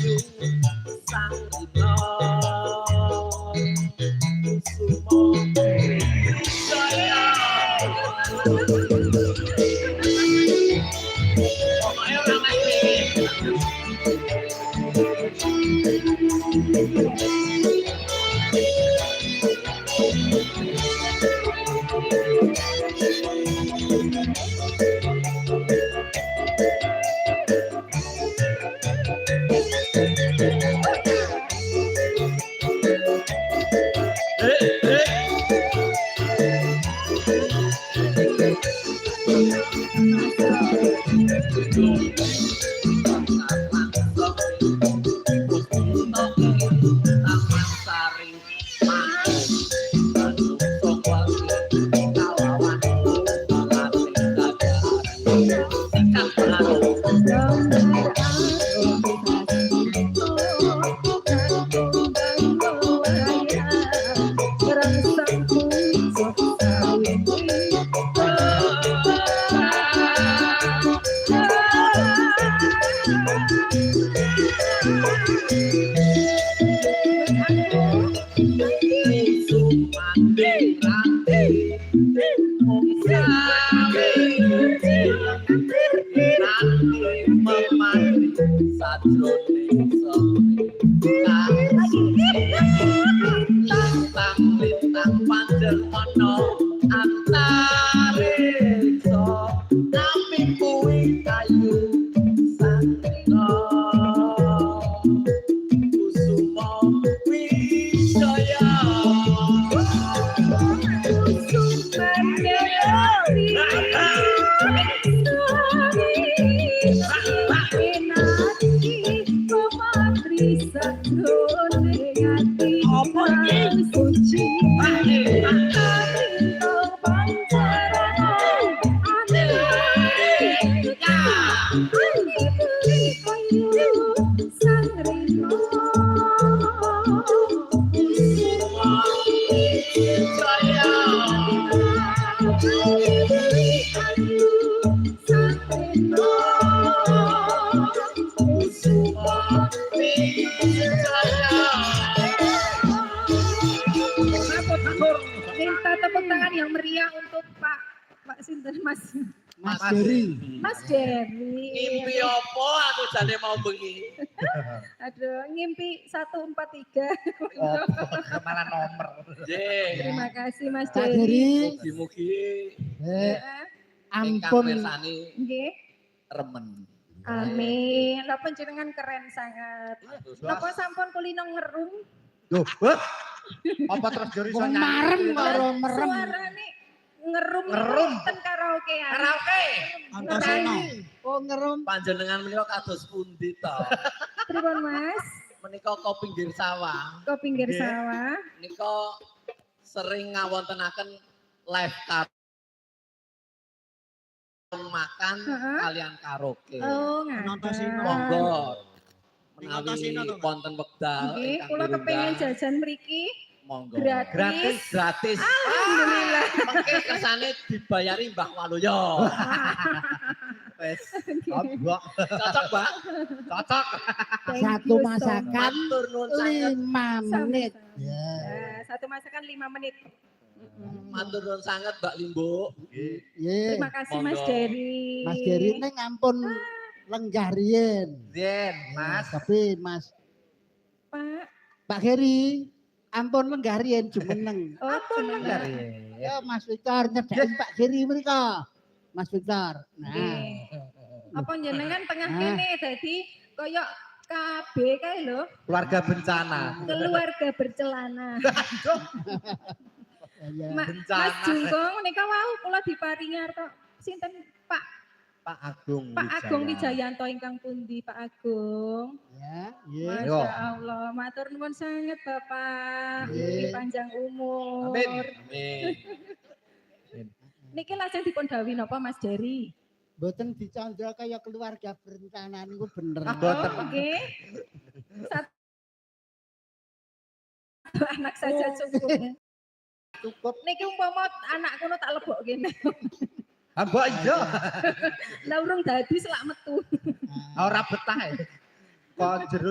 ayu sang dina kusumo saya pokoknya orang lain lintang panjer ono antariksa nami kuwi kayu sandina kusuma wisaya minta tepuk tangan yang meriah untuk Pak Sinten Mas Dery. Mas Dery. ngimpi apa aku jane mau bengi Aduh, ngimpi 143. Malah nomor. Terima kasih Mas Kak Dery. Dery. mugi-mugi Ampun. Nggih. remen Amin. Lha panjenengan keren sangat. Napa sampun kulino ngerum? Loh, apa terus Dery iso nyanyi? Marem karo merem. Suarane ngerum ten karaokean. karaoke Antasena. Oh ngerum. panjenengan menika kados pundi to Pripun Mas? menika kok pinggir sawah Ke pinggir sawah. menika sering ngawontenaken live makan kalian karaoke. Oh, ngaten. Monggo. Menawi wonten wekdal Nggih, ingkang kula dirundang, kepengin jajan mriki monggo. gratis. Gratis. Alhamdulillah. Mengke kersane dibayari Mbah Waluyo. Wes. Cocok, Mbak. Cocok. Thank Satu you so masakan Matur nuwun sanget. 5 menit. Nah, satu masakan 5 menit. Matur nuwun sanget Mbak Limbo. Nggih. Terima kasih Mas Monggo. Dery. Mas Dery ning ampun lenggah riyen. Yen, Mas, tapi Mas Pak. Pak Heri ampun lenggah riyen jumeneng. Oh, lenggah Ya Mas Victor nyedaki Pak Heri mriko. Mas Victor. Nah, Nggih. Apa jenengan tengah kene dadi koyo KB kae lho, Keluarga bencana. keluarga bercelana. ya. Mas Bencana. Jungkong nika wau kula diparingi arta sinten Pak Agung. Pak Agung Wijayanto ingkang pundi Pak Agung. Ya, nggih. Masya Allah, matur nuwun sangat Bapak. Mugi panjang umur. Amin. Amin. Niki lajeng dipun dawuhi napa Mas Dery? Mboten dicandra kaya keluarga berencana niku bener. Oh, nggih. Satu anak saja cukup. Cukup. Niki umpama anak kono tak lebok kene. Mbok iya. Lah urung dadi selak metu. Ora betah. Kok jero